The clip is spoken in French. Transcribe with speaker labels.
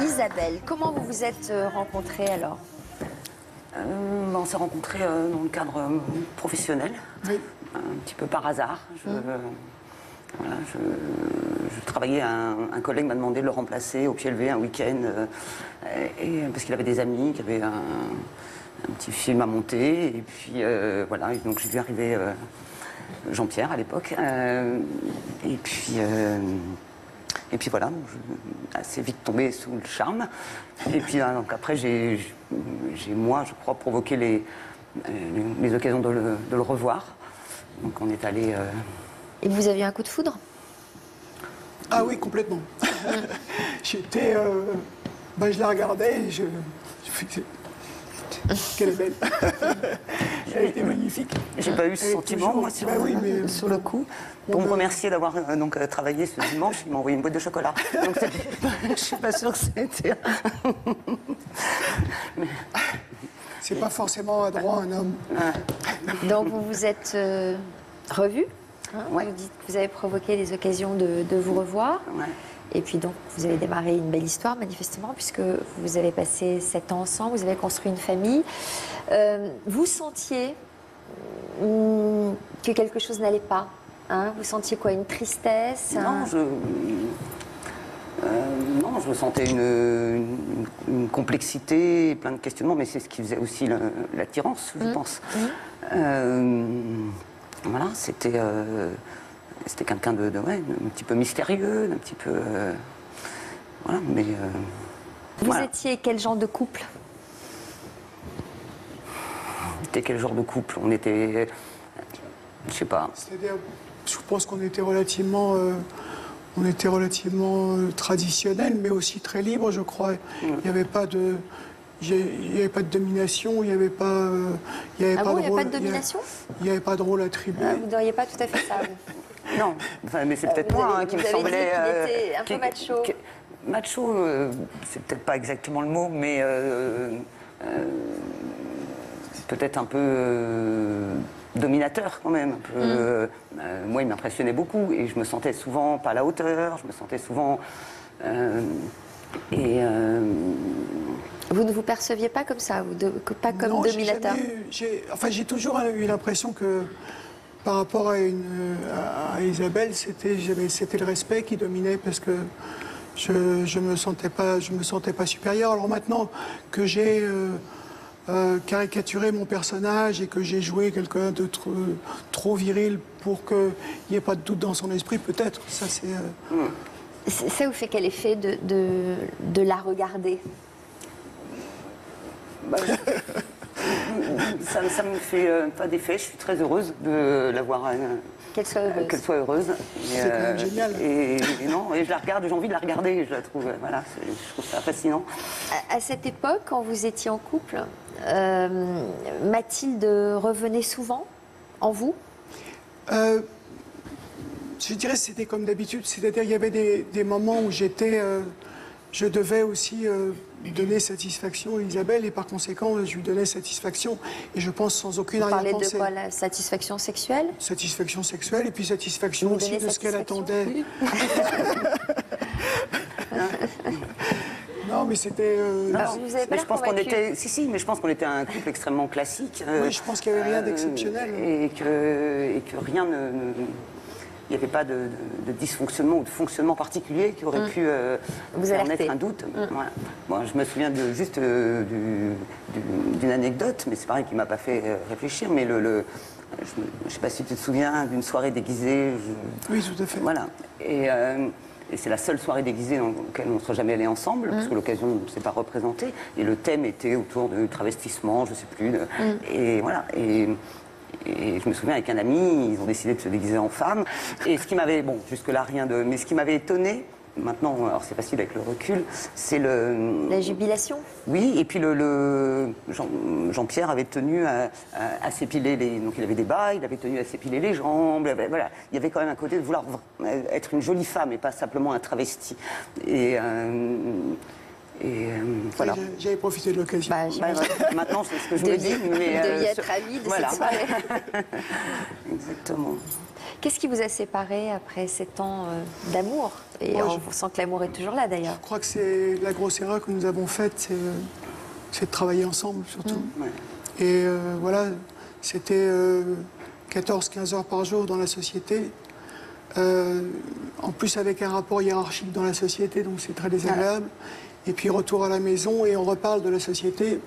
Speaker 1: Isabelle, comment vous vous êtes rencontrés alors?
Speaker 2: On s'est rencontrés dans le cadre professionnel,
Speaker 3: Oui.
Speaker 2: un petit peu par hasard. Voilà, je travaillais, un collègue m'a demandé de le remplacer au pied levé un week-end, parce qu'il avait des amis qui avaient un petit film à monter. Et puis voilà, et donc j'ai vu arriver Jean-Pierre à l'époque. Et puis voilà, je assez vite tombé sous le charme. Et puis donc après, j'ai moi, je crois, provoqué les occasions de le revoir. Donc on est allé...
Speaker 1: Et vous avez eu un coup de foudre?
Speaker 3: Ah oui, complètement. J'étais... je la regardais et je faisais... Qu'elle est belle. Elle était magnifique.
Speaker 2: J'ai pas eu ce sentiment, moi, sur le coup. Pour me remercier d'avoir travaillé ce dimanche, il m'a envoyé une boîte de chocolat. Donc je suis pas sûre que c'était...
Speaker 3: C'est pas forcément à droit un homme.
Speaker 1: Donc vous vous êtes revus, hein,
Speaker 2: Ouais.
Speaker 1: vous dites que vous avez provoqué des occasions de vous revoir.
Speaker 2: Ouais.
Speaker 1: Et puis donc vous avez démarré une belle histoire manifestement puisque vous avez passé 7 ans ensemble, vous avez construit une famille. Vous sentiez que quelque chose n'allait pas, hein? Vous sentiez quoi? Une tristesse?
Speaker 2: Non, je sentais une complexité, plein de questionnements, mais c'est ce qui faisait aussi l'attirance, je pense. Voilà, c'était quelqu'un de un petit peu mystérieux, d'un petit peu... voilà, mais...
Speaker 1: Vous
Speaker 2: voilà.
Speaker 1: étiez quel genre de couple?
Speaker 2: C'était quel genre de couple? On était... Je sais pas.
Speaker 3: C'est-à-dire, je pense qu'on était relativement... traditionnel, mais aussi très libre, je crois. Il n'y avait pas de... Il n'y avait pas de domination, il n'y avait pas... il n'y avait pas
Speaker 1: Ah bon,
Speaker 3: de
Speaker 1: il n'y a
Speaker 3: rôle,
Speaker 1: pas de domination?
Speaker 3: Il n'y avait pas de rôle attribué.
Speaker 1: Vous ne diriez pas tout à fait ça, vous.
Speaker 2: Non, enfin, mais c'est peut-être
Speaker 1: Vous
Speaker 2: moi
Speaker 1: avez-
Speaker 2: qui me
Speaker 1: vous avez dit
Speaker 2: semblait...
Speaker 1: qu'il était un peu macho.
Speaker 2: Macho, c'est peut-être pas exactement le mot, mais peut-être un peu dominateur quand même. Un peu, moi, il m'impressionnait beaucoup et je me sentais souvent pas à la hauteur, je me sentais souvent...
Speaker 1: Vous ne vous perceviez pas comme ça, pas comme
Speaker 3: Non,
Speaker 1: dominateur?
Speaker 3: J'ai toujours eu l'impression que par rapport à Isabelle, c'était le respect qui dominait parce que je me sentais pas supérieur. Alors maintenant que j'ai caricaturé mon personnage et que j'ai joué quelqu'un de trop viril pour qu'il n'y ait pas de doute dans son esprit, peut-être, ça c'est...
Speaker 1: Ça vous fait quel effet de la regarder?
Speaker 2: Ça me fait pas d'effet, je suis très heureuse de la voir...
Speaker 1: Qu'elle soit heureuse.
Speaker 2: Qu'elle soit heureuse.
Speaker 3: C'est quand même génial.
Speaker 2: Et non, et je la regarde, j'ai envie de la regarder, je la trouve, voilà, je trouve ça fascinant.
Speaker 1: À cette époque, quand vous étiez en couple, Mathilde revenait souvent en vous?
Speaker 3: Je dirais que c'était comme d'habitude, c'est-à-dire il y avait des moments où je devais aussi donner satisfaction à Isabelle et par conséquent je lui donnais satisfaction et je pense sans aucune
Speaker 1: Vous parlez
Speaker 3: arrière-pensée.
Speaker 1: de quoi, la satisfaction sexuelle?
Speaker 3: Satisfaction sexuelle et puis satisfaction
Speaker 1: Vous
Speaker 3: aussi
Speaker 1: donnez
Speaker 3: de ce qu'elle
Speaker 1: satisfaction?
Speaker 3: attendait. Non mais c'était...
Speaker 2: Non,
Speaker 1: vous avez pas
Speaker 2: mais
Speaker 1: l'air
Speaker 2: je pense qu'on
Speaker 1: convaincu.
Speaker 2: était, si, mais je pense qu'on était un couple extrêmement classique.
Speaker 3: Oui, je pense qu'il n'y avait rien d'exceptionnel.
Speaker 2: Et que rien il n'y avait pas de dysfonctionnement ou de fonctionnement particulier qui aurait pu
Speaker 1: Vous
Speaker 2: faire
Speaker 1: alerter.
Speaker 2: naître un doute. Voilà. Bon, je me souviens juste d'une anecdote, mais c'est pareil qui ne m'a pas fait réfléchir, mais je ne sais pas si tu te souviens d'une soirée déguisée.
Speaker 3: Oui, tout à fait.
Speaker 2: Voilà. Et c'est la seule soirée déguisée dans laquelle on ne sera jamais allés ensemble, parce que l'occasion ne s'est pas représentée. Et le thème était autour du travestissement, je ne sais plus. Et voilà. Et je me souviens avec un ami, ils ont décidé de se déguiser en femme. Et ce qui m'avait, bon, jusque-là rien de... Mais ce qui m'avait étonné, maintenant, alors c'est facile avec le recul, c'est
Speaker 1: La jubilation?
Speaker 2: Oui, et puis Jean-Pierre avait tenu à s'épiler les... Donc il avait des bas, il avait tenu à s'épiler les jambes, voilà. Il y avait quand même un côté de vouloir être une jolie femme et pas simplement un travesti. Voilà.
Speaker 3: J'avais profité de l'occasion.
Speaker 2: Maintenant, c'est ce que je me dis.
Speaker 1: Vous deviez être ravie de
Speaker 2: voilà.
Speaker 1: cette soirée.
Speaker 2: Exactement.
Speaker 1: Qu'est-ce qui vous a séparé après 7 ans d'amour? Et on sent que l'amour est toujours là d'ailleurs.
Speaker 3: Je crois que c'est la grosse erreur que nous avons faite, c'est de travailler ensemble surtout. Et voilà, c'était 14-15 heures par jour dans la société. En plus avec un rapport hiérarchique dans la société, donc c'est très désagréable. Et puis retour à la maison et on reparle de la société.